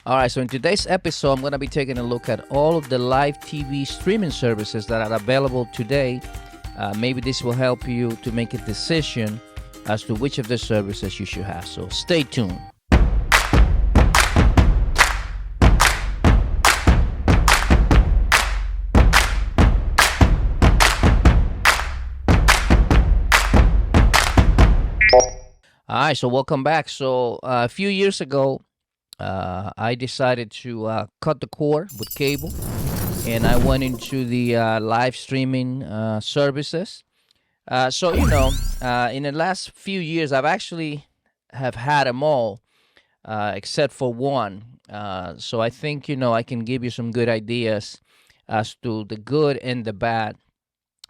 All right, so in today's episode, I'm going to be taking a look at all of the live TV streaming services that are available today. Maybe this will help you to make a decision as to which of the services you should have. So stay tuned. All right, so welcome back. So a few years ago, I decided to cut the cord with cable, and I went into the live streaming services. In the last few years, I've actually have had them all, except for one. So I think I can give you some good ideas as to the good and the bad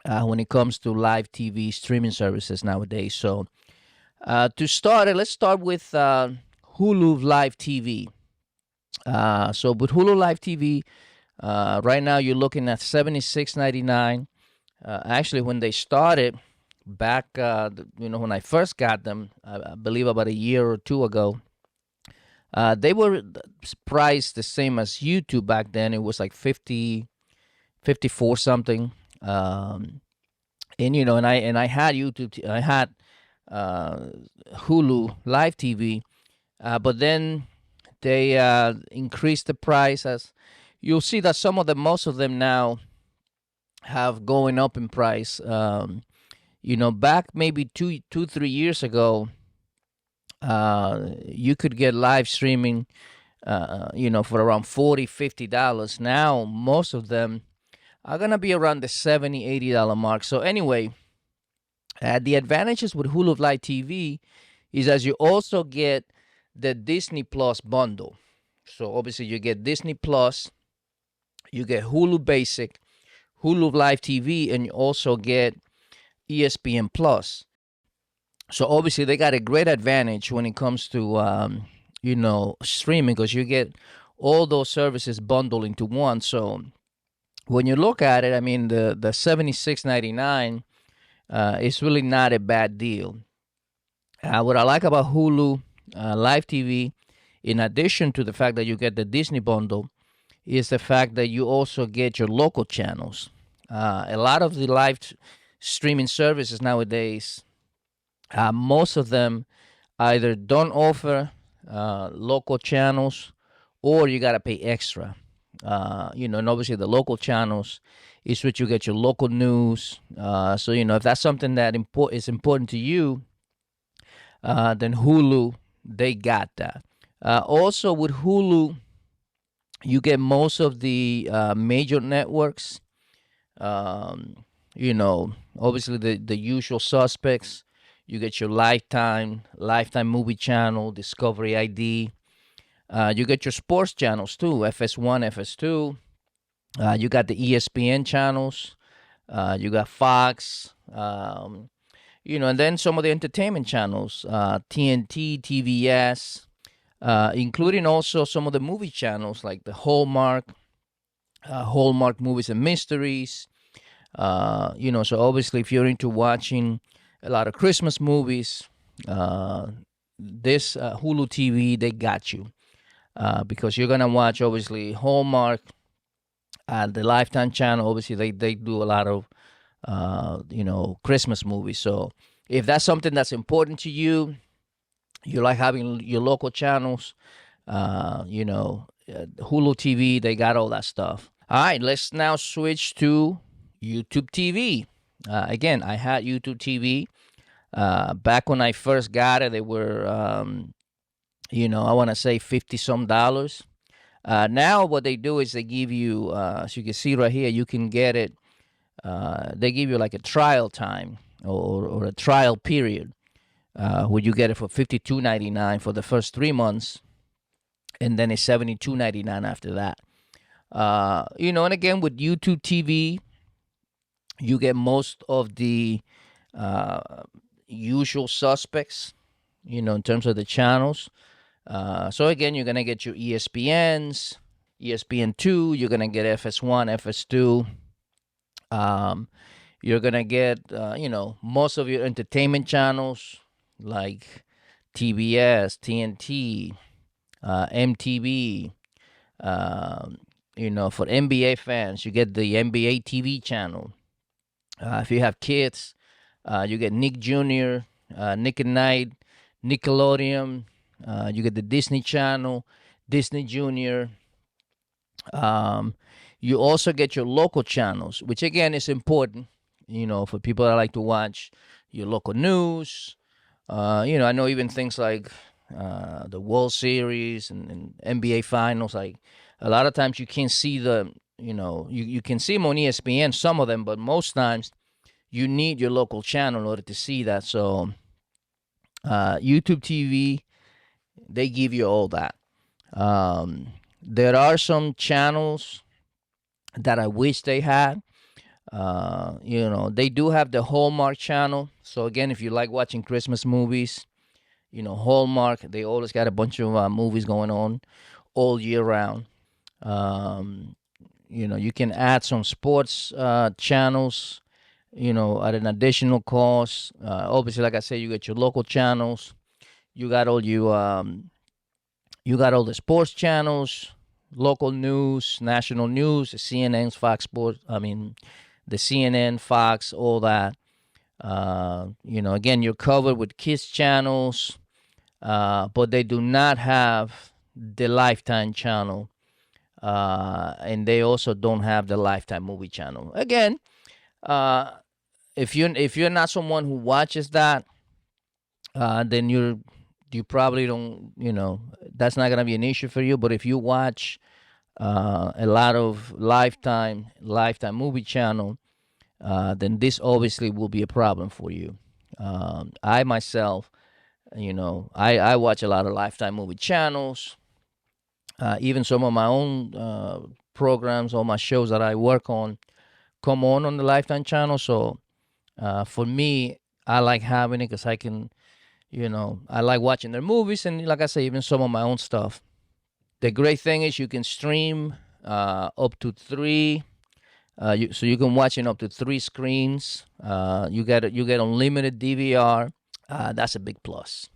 when it comes to live TV streaming services nowadays. So to start it, let's start with Hulu Live TV. So with Hulu Live TV, right now you're looking at $76.99. Actually, when they started back, when I first got them, I believe about a year or two ago, they were priced the same as YouTube back then. It was like 54 something. And I had YouTube. I had Hulu Live TV, but then they increased the price. As you'll see that most of them now have going up in price. Back maybe 3 years ago, you could get live streaming, for around $40, $50. Now most of them are gonna be around the $70, $80 mark. So anyway, the advantages with Hulu Live TV is as you also get the Disney Plus bundle. So obviously you get Disney Plus, you get Hulu Basic, Hulu Live TV, and you also get ESPN Plus. So obviously they got a great advantage when it comes to streaming, because you get all those services bundled into one. So when you look at it, I mean the $76.99 is really not a bad deal. What I like about Hulu Live TV, in addition to the fact that you get the Disney bundle, is the fact that you also get your local channels. A lot of the live streaming services nowadays, most of them either don't offer local channels, or you got to pay extra. And obviously the local channels is what you get your local news. So if that's something that is important to you, then Hulu, they got that. Also with Hulu, you get most of the major networks. Obviously the usual suspects. You get your Lifetime Movie Channel, Discovery ID. You get your sports channels too, FS1, FS2. You got the ESPN channels. You got Fox. And then some of the entertainment channels, TNT, TVS, including also some of the movie channels like the Hallmark Movies and Mysteries. So obviously if you're into watching a lot of Christmas movies, this Hulu TV, they got you. Because you're going to watch, obviously, Hallmark, the Lifetime channel. Obviously, they do a lot of, Christmas movies. So if that's something that's important to you, you like having your local channels, Hulu TV, they got all that stuff. All right, let's now switch to YouTube TV. Again, I had YouTube TV. Back when I first got it, they were, I want to say 50 some dollars. Now what they do is they give you, as you can see right here, you can get it. They give you like a trial time, or a trial period, where you get it for $52.99 for the first 3 months, and then it's $72.99 after that. And again with YouTube TV, you get most of the usual suspects, in terms of the channels. So again, you're gonna get your ESPNs, ESPN2. You're gonna get FS1, FS2. You're gonna get most of your entertainment channels like TBS, TNT, MTV, Um, for NBA fans, you get the NBA TV channel. If you have kids, you get Nick Jr., Nick at Night, Nickelodeon. You get the Disney Channel, Disney Junior. Um, you also get your local channels, which again is important, for people that like to watch your local news. I know even things like the World Series and NBA Finals. Like a lot of times you can't see you can see them on ESPN, some of them, but most times you need your local channel in order to see that. So YouTube TV, they give you all that. There are some channels that I wish they had. They do have the Hallmark channel. So again, if you like watching Christmas movies, Hallmark, they always got a bunch of movies going on all year round. Um, you can add some sports channels, at an additional cost. Obviously, like I said, you get your local channels. You got all the sports channels, local news, national news, the CNN's, Fox Sports. I mean, the CNN, Fox, all that. Again, you're covered with kids channels, but they do not have the Lifetime channel, and they also don't have the Lifetime movie channel. Again, uh, if you're not someone who watches that, then you probably don't. That's not gonna be an issue for you. But if you watch a lot of Lifetime movie channel, then this obviously will be a problem for you. I myself, I watch a lot of Lifetime movie channels. Even some of my own programs, all my shows that I work on, come on the Lifetime channel. So for me, I like having it because I can, I like watching their movies and, like I say, even some of my own stuff. The great thing is you can stream up to three. So you can watch in up to three screens. You get unlimited DVR. That's a big plus.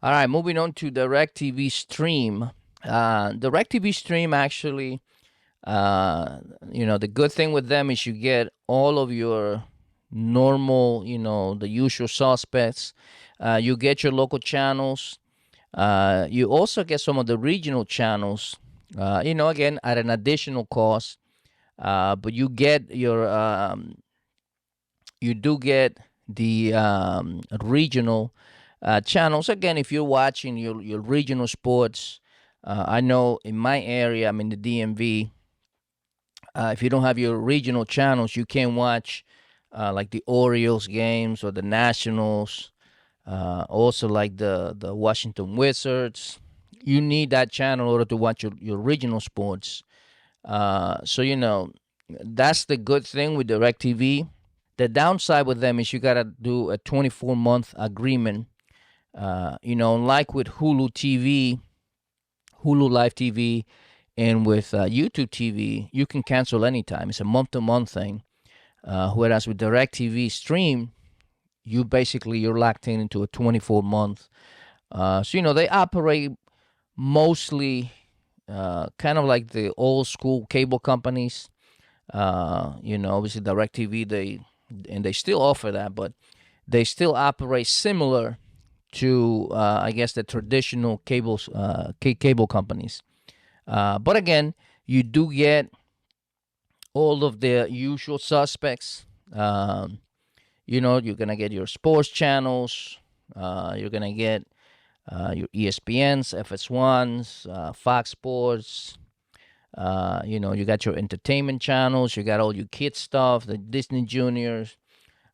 All right, moving on to DirecTV Stream. DirecTV Stream actually, the good thing with them is you get all of your normal, the usual suspects. You get your local channels. You also get some of the regional channels. Again at an additional cost. But you do get the regional channels. Again, if you're watching your regional sports, I know in my area, I'm in the DMV. If you don't have your regional channels, you can watch like the Orioles games or the Nationals. Also, like the Washington Wizards. You need that channel in order to watch your regional sports. So that's the good thing with DirecTV. The downside with them is you gotta do a 24-month agreement. Like with Hulu TV, Hulu Live TV, and with YouTube TV, you can cancel anytime. It's a month-to-month thing. Whereas with DirecTV Stream, you're locked into a 24-month. So they operate mostly kind of like the old school cable companies. Obviously DirecTV, they still offer that, but they still operate similar to I guess the traditional cable companies. But again, you do get all of the usual suspects. You're gonna get your sports channels. You're gonna get your ESPNs, FS1s, Fox Sports. You got your entertainment channels. You got all your kids stuff, the Disney Juniors,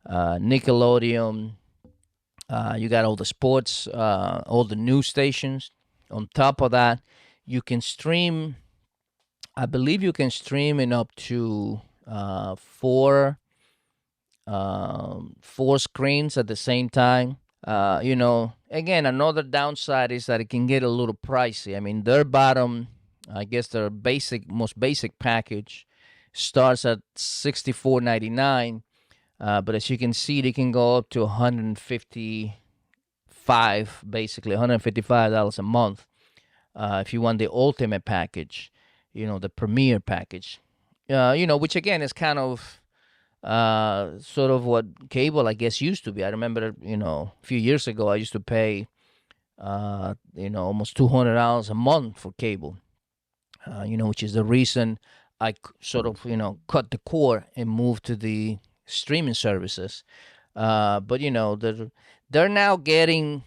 Nickelodeon. You got all the sports, all the news stations. On top of that, you can stream. I believe you can stream in up to four screens at the same time. Again, another downside is that it can get a little pricey. I mean, I guess their most basic package starts at $64.99. But as you can see, they can go up to basically $155 a month if you want the ultimate package. the premier package, which again is kind of sort of what cable, I guess, used to be. I remember, a few years ago, I used to pay, almost $200 a month for cable, which is the reason I sort of, cut the cord and moved to the streaming services. But, they're now getting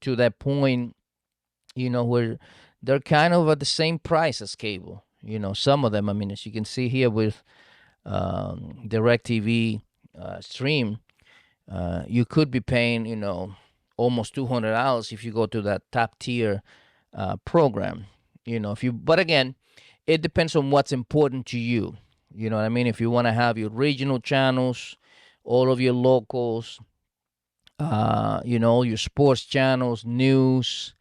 to that point, where they're kind of at the same price as cable. Some of them, I mean, as you can see here with DirecTV stream, you could be paying, almost $200 if you go to that top tier program. But again, it depends on what's important to you. You know what I mean? If you want to have your regional channels, all of your locals, your sports channels, news,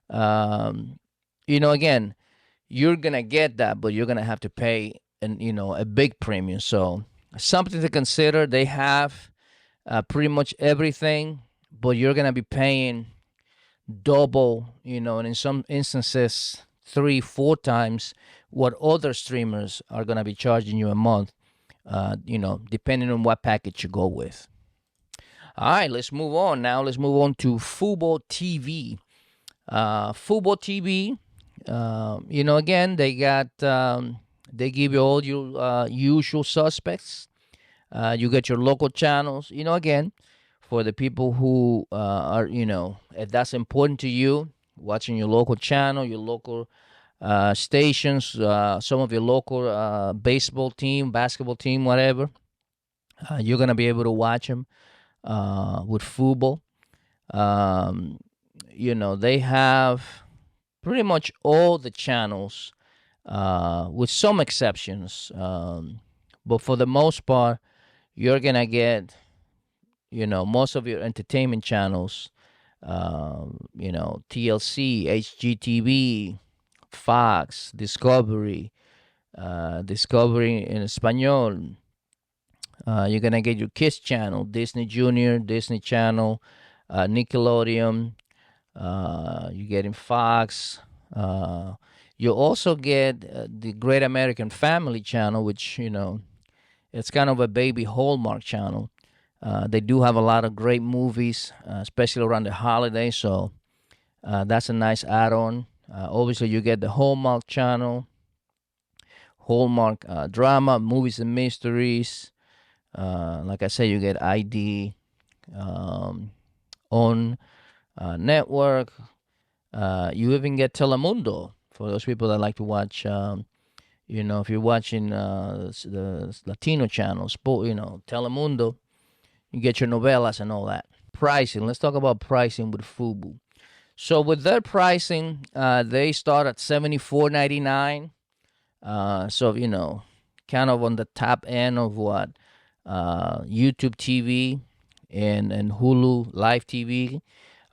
again, you're gonna get that, but you're gonna have to pay a big premium. So something to consider. They have pretty much everything, but you're gonna be paying double, and in some instances, 3, 4 times what other streamers are gonna be charging you a month. Depending on what package you go with. All right, let's move on now. Let's move on to Fubo TV. Fubo TV. Again, they give you all your usual suspects. You get your local channels. Again, for the people who are, if that's important to you, watching your local channel, your local stations, some of your local baseball team, basketball team, whatever, you're gonna be able to watch them with Fubo. They have pretty much all the channels, with some exceptions. But for the most part, you're gonna get, most of your entertainment channels. TLC, HGTV, Fox, Discovery, Discovery in Espanol. You're gonna get your Kids channel, Disney Junior, Disney Channel, Nickelodeon. You're getting Fox. You also get the Great American Family channel, which it's kind of a baby Hallmark channel. They do have a lot of great movies, especially around the holidays. So that's a nice add-on. Obviously, you get the Hallmark channel, Hallmark drama, movies and mysteries. Like I said, you get ID on network. You even get Telemundo for those people that like to watch. If you're watching the Latino channels, Telemundo, you get your novelas and all that. Pricing. Let's talk about pricing with Fubu. So with their pricing, they start at $74.99. So kind of on the top end of what YouTube TV and Hulu Live TV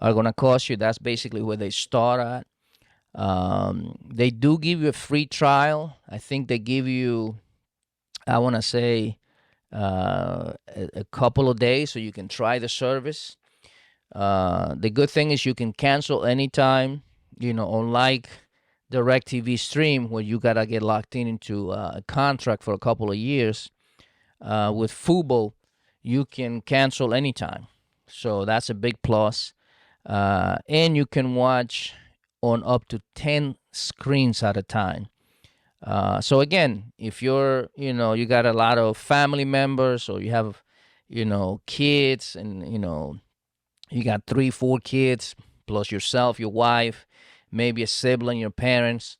are gonna cost you. That's basically where they start at. They do give you a free trial. I think they give you, I want to say, a couple of days so you can try the service. The good thing is you can cancel anytime. Unlike DirecTV Stream, where you gotta get locked into a contract for a couple of years. With Fubo, you can cancel anytime, so that's a big plus. And you can watch on up to 10 screens at a time. So again, if you're, you got a lot of family members, or you have, kids, and you got 3, 4 kids plus yourself, your wife, maybe a sibling, your parents,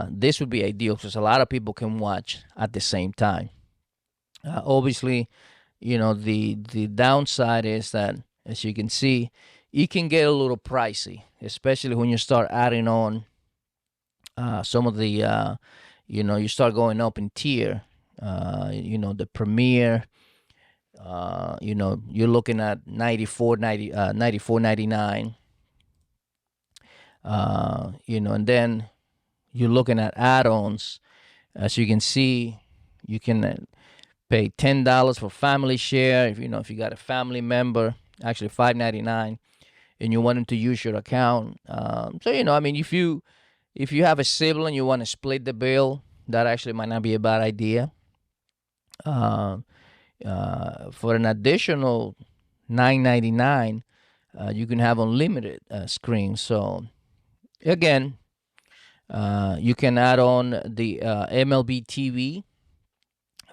this would be ideal because a lot of people can watch at the same time. Obviously, the downside is that, as you can see, it can get a little pricey, especially when you start adding on some of the, you start going up in tier. The Premier, you're looking at $94.99. And then you're looking at add-ons. As you can see, you can pay $10 for family share. If you got a family member, actually $5.99, and you want them to use your account. So I mean, if you If you have a sibling, you want to split the bill. That actually might not be a bad idea. Uh, for an additional $9.99, you can have unlimited screens. So again, you can add on the MLB TV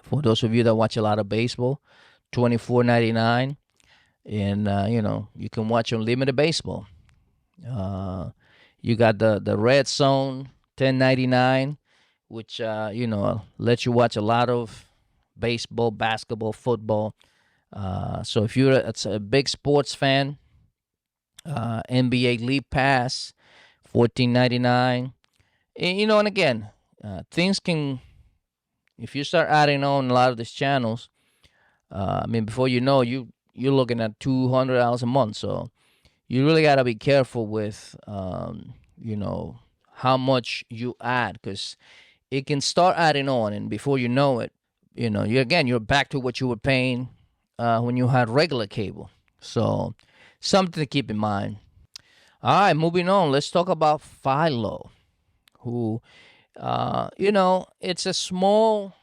for those of you that watch a lot of baseball, $24.99, and you can watch unlimited baseball. You got the Red Zone, $10.99, which lets you watch a lot of baseball, basketball, football. So if you're a big sports fan, NBA League Pass, $14.99. And again, things can, if you start adding on a lot of these channels, before you know, you're looking at $200 a month. So you really got to be careful with, how much you add, because it can start adding on, and before you know it, you're back to what you were paying when you had regular cable. So something to keep in mind. All right, moving on. Let's talk about Philo, who, it's a small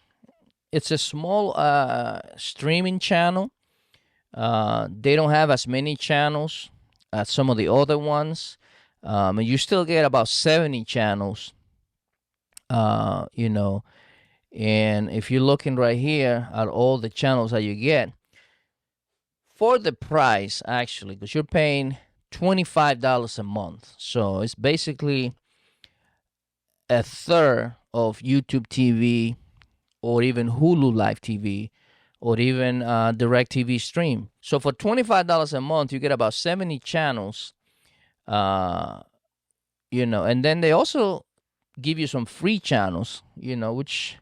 streaming channel. They don't have as many channels as some of the other ones. And you still get about 70 channels. Uh, you know, and if you're looking right here at all the channels that you get for the price, actually, because you're paying $25 a month, so it's basically a third of YouTube TV or even Hulu Live TV or even DirecTV Stream. So for $25 a month, you get about 70 channels. Uh, and then they also give you some free channels. Which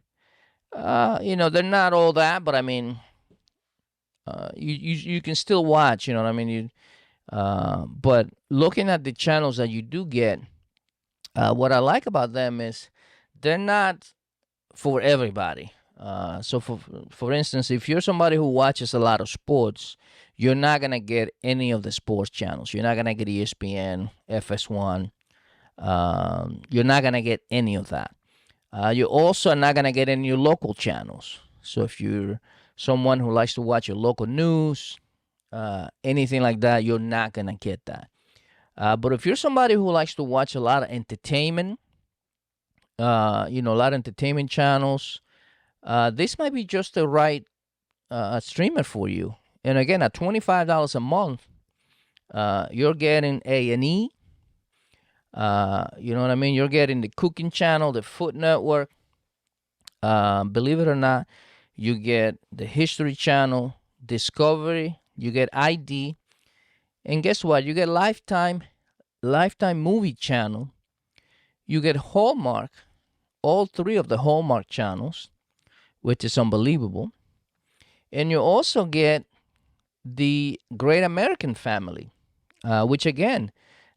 they're not all that, but I mean, you can still watch. You know what I mean? But looking at the channels that you do get, what I like about them is they're not for everybody. So for instance, if you're somebody who watches a lot of sports, you're not gonna get any of the sports channels. You're not gonna get ESPN, FS1. You're not gonna get any of that. You also are not gonna get any local channels. So if you're someone who likes to watch your local news, anything like that, you're not gonna get that. But if you're somebody who likes to watch a lot of entertainment, a lot of entertainment channels, this might be just the right streamer for you. And again, at $25 a month, you're getting A&E. You know what I mean? You're getting the Cooking Channel, the Food Network. Believe it or not, you get the History Channel, Discovery. You get ID, and guess what? You get Lifetime Movie Channel. You get Hallmark, all three of the Hallmark channels, which is unbelievable. And you also get the Great American Family, which again,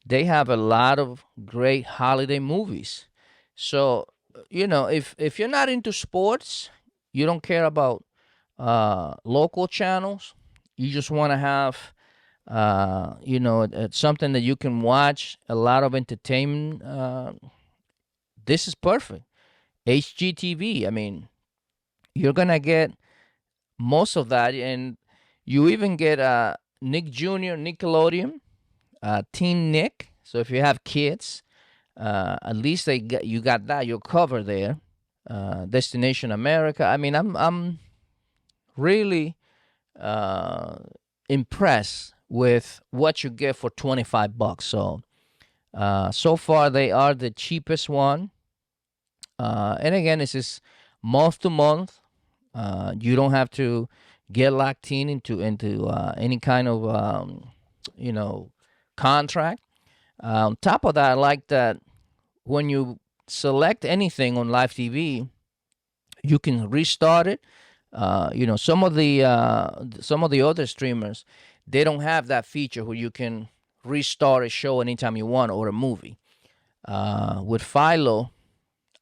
they have a lot of great holiday movies. So, if you're not into sports, you don't care about local channels, you just want to have, something that you can watch, a lot of entertainment, this is perfect. HGTV, I mean, you're going to get most of that. And you even get Nick Jr., Nickelodeon, Teen Nick. So if you have kids, at least you got that. You're covered there. Destination America. I mean, I'm really impressed with what you get for $25. So far they are the cheapest one. And again, this is month to month. You don't have to get locked into any kind of contract. On top of that, I like that when you select anything on live TV, you can restart it. Some of the other streamers, they don't have that feature where you can restart a show anytime you want or a movie. With Philo,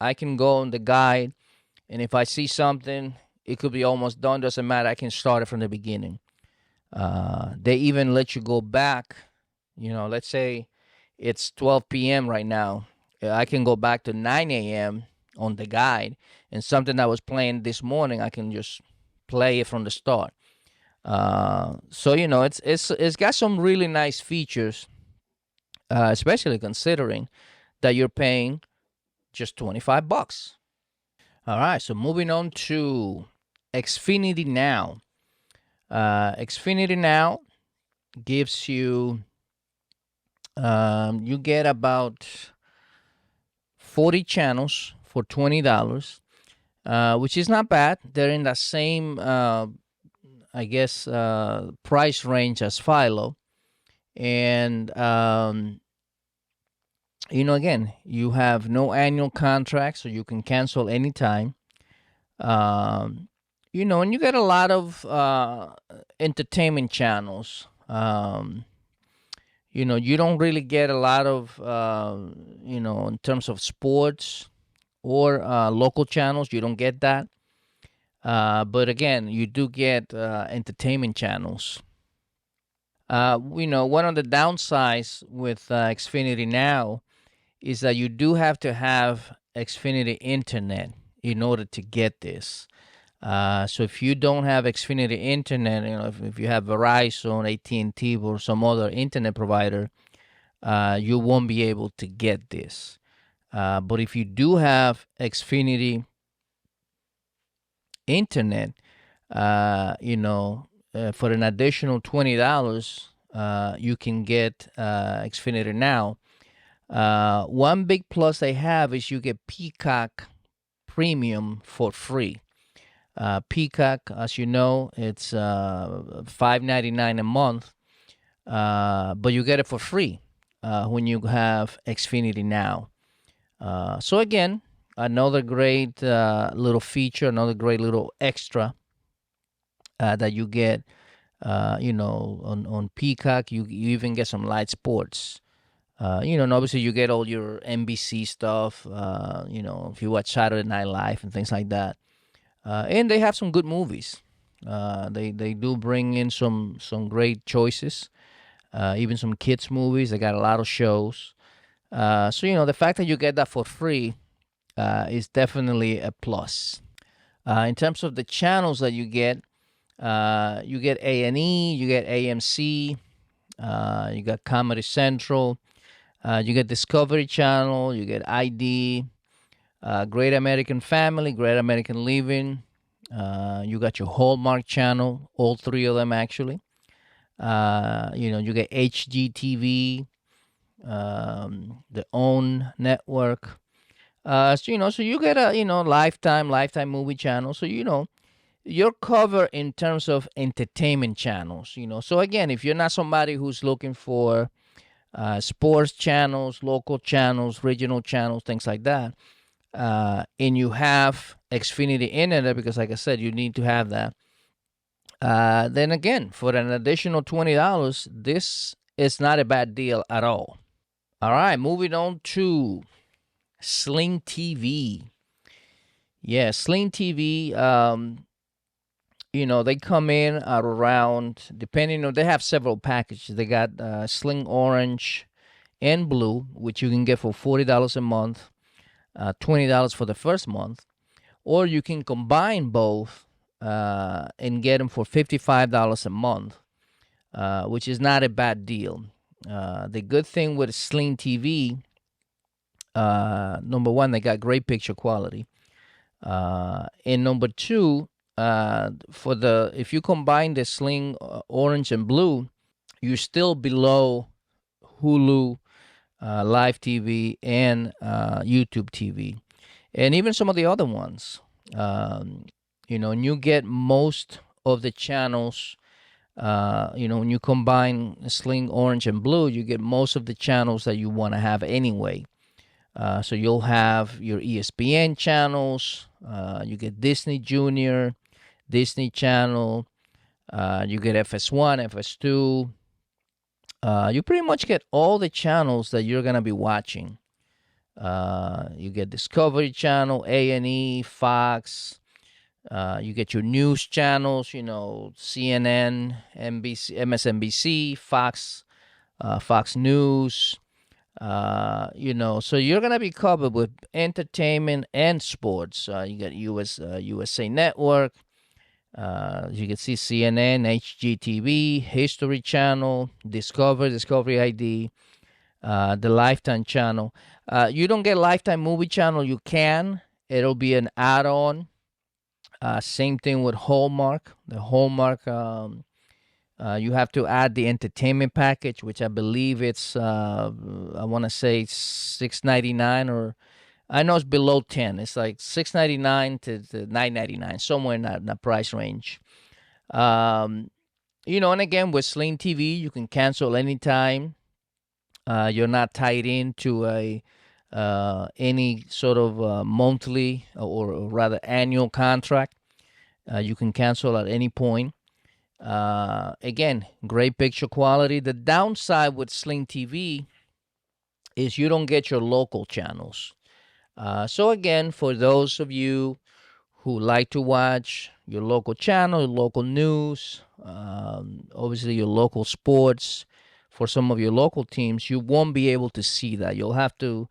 I can go on the guide, and if I see something, it could be almost done. Doesn't matter. I can start it from the beginning. They even let you go back. Let's say it's 12 p.m. right now. I can go back to 9 a.m. on the guide, and something that was playing this morning, I can just play it from the start. So it's got some really nice features, especially considering that you're paying just $25. All right, so moving on to Xfinity Now. Xfinity Now gives you you get about 40 channels for $20, which is not bad. They're in the same, I guess, price range as Philo. And, again, you have no annual contract, so you can cancel anytime. And you get a lot of entertainment channels. You don't really get a lot of, in terms of sports or local channels, you don't get that. But again, you do get entertainment channels. One of the downsides with Xfinity Now is that you do have to have Xfinity Internet in order to get this. So if you don't have Xfinity Internet, if you have Verizon, AT&T, or some other internet provider, you won't be able to get this. But if you do have Xfinity Internet, for an additional $20, you can get Xfinity Now. One big plus they have is you get Peacock Premium for free. Peacock, as you know, it's $5.99 a month, but you get it for free when you have Xfinity Now. So again, another great little feature, another great little extra that you get. On Peacock, you even get some live sports. And obviously you get all your NBC stuff. If you watch Saturday Night Live and things like that. And they have some good movies. They do bring in some great choices, even some kids movies. They got a lot of shows. So the fact that you get that for free is definitely a plus. In terms of the channels that you get A&E, you get AMC, you got Comedy Central, you get Discovery Channel, you get ID. Great American Family, Great American Living. You got your Hallmark Channel, all three of them actually. You get HGTV, the OWN network. So you get a Lifetime movie channel. So you're covered in terms of entertainment channels. So again, if you're not somebody who's looking for sports channels, local channels, regional channels, things like that. And you have Xfinity Internet, because like I said, you need to have that. Then again, for an additional $20, this is not a bad deal at all. All right, moving on to Sling TV. Yeah, Sling TV, they come in at around, depending on, they have several packages. They got Sling Orange and Blue, which you can get for $40 a month. $20 for the first month, or you can combine both and get them for $55 a month, which is not a bad deal. The good thing with Sling TV, number one, they got great picture quality, and number two, if you combine the Sling Orange and Blue, you're still below Hulu, Live TV, and YouTube TV, and even some of the other ones. And you get most of the channels. When you combine Sling Orange and Blue, you get most of the channels that you want to have anyway. So you'll have your ESPN channels. You get Disney Junior, Disney Channel. You get FS1, FS2. You pretty much get all the channels that you're gonna be watching. You get Discovery Channel, A&E, Fox. You get your news channels, CNN, NBC, MSNBC, Fox, Fox News. So you're gonna be covered with entertainment and sports. You got USA Network. You can see CNN, HGTV, History Channel, Discovery ID, the Lifetime Channel. You don't get Lifetime Movie Channel. You can. It'll be an add-on. Same thing with Hallmark. The Hallmark, you have to add the entertainment package, which I believe it's I want to say $6.99, or I know it's below 10. It's like $6.99 to $9.99, somewhere in that price range. Um, and again, with Sling TV, you can cancel anytime. You're not tied into a any sort of monthly, or rather annual contract. You can cancel at any point. Again, great picture quality. The downside with Sling TV is you don't get your local channels. So again, for those of you who like to watch your local channel, your local news, obviously your local sports, for some of your local teams, you won't be able to see that. You'll have to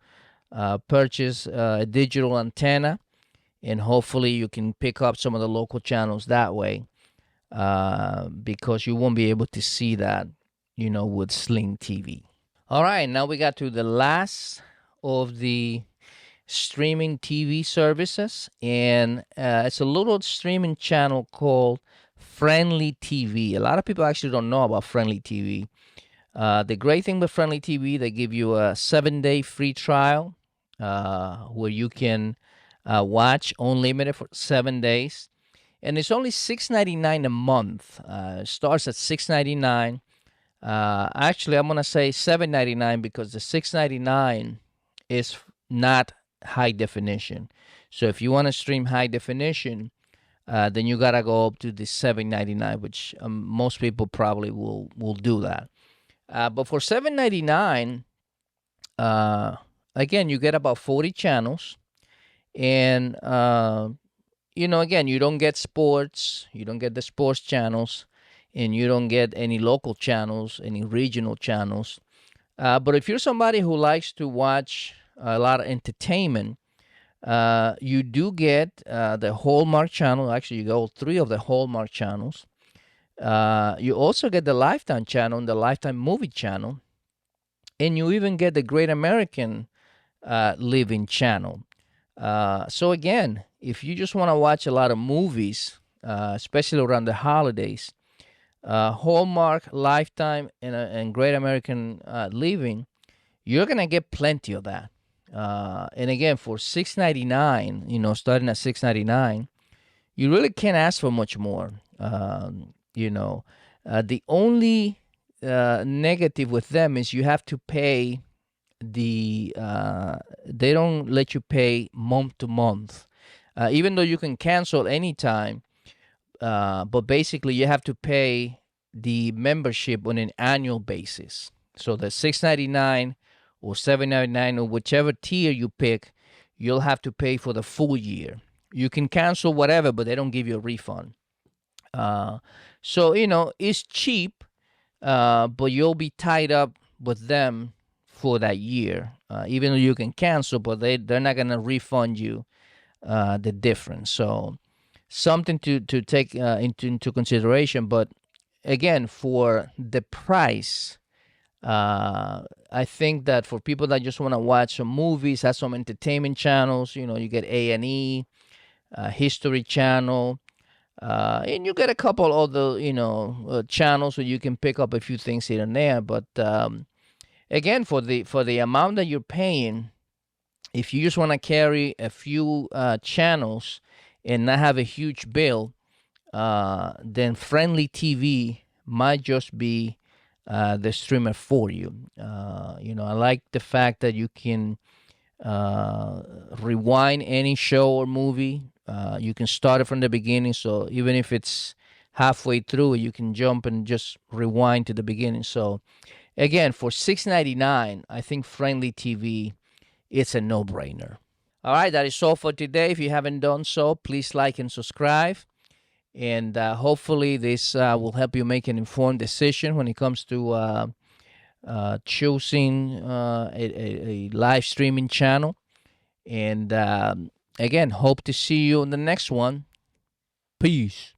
purchase a digital antenna, and hopefully you can pick up some of the local channels that way, because you won't be able to see that, with Sling TV. All right, now we got to the last of the streaming TV services, and it's a little streaming channel called Friendly TV. A lot of people actually don't know about Friendly TV. The great thing with Friendly TV, they give you a 7-day free trial, where you can watch unlimited for 7 days, and it's only $6.99 a month. Starts at $6.99. Actually, I'm gonna say $7.99, because the $6.99 is not high definition. So if you want to stream high definition, then you gotta go up to the $7.99, which most people probably will do that. But for $7.99, again, you get about 40 channels, and again, you don't get sports, you don't get the sports channels, and you don't get any local channels, any regional channels. But if you're somebody who likes to watch a lot of entertainment, you do get the Hallmark channel. Actually, you get all three of the Hallmark channels. You also get the Lifetime channel and the Lifetime movie channel, and you even get the Great American Living channel. So again, if you just want to watch a lot of movies, especially around the holidays, Hallmark, Lifetime, and Great American Living, you're gonna get plenty of that. And again, for $6.99, starting at $6.99, you really can't ask for much more. The only negative with them is you have to pay they don't let you pay month to month, even though you can cancel anytime. But basically, you have to pay the membership on an annual basis. So the $6.99 or $7.99 or whichever tier you pick, you'll have to pay for the full year. You can cancel whatever, but they don't give you a refund. So it's cheap, but you'll be tied up with them for that year. Even though you can cancel, but they're not gonna refund you the difference. So something to take into consideration. But again, for the price, I think that for people that just want to watch some movies, have some entertainment channels, you get A&E, History Channel, and you get a couple other channels where you can pick up a few things here and there. But again, for the amount that you're paying, if you just want to carry a few channels and not have a huge bill, then Friendly TV might just be the streamer for you. I like the fact that you can rewind any show or movie. You can start it from the beginning, so even if it's halfway through, you can jump and just rewind to the beginning. So again, for $6.99, I think Friendly TV, it's a no-brainer. All right, that is all for today. If you haven't done so, please like and subscribe. And hopefully this will help you make an informed decision when it comes to choosing a live streaming channel. And again, hope to see you on the next one. Peace.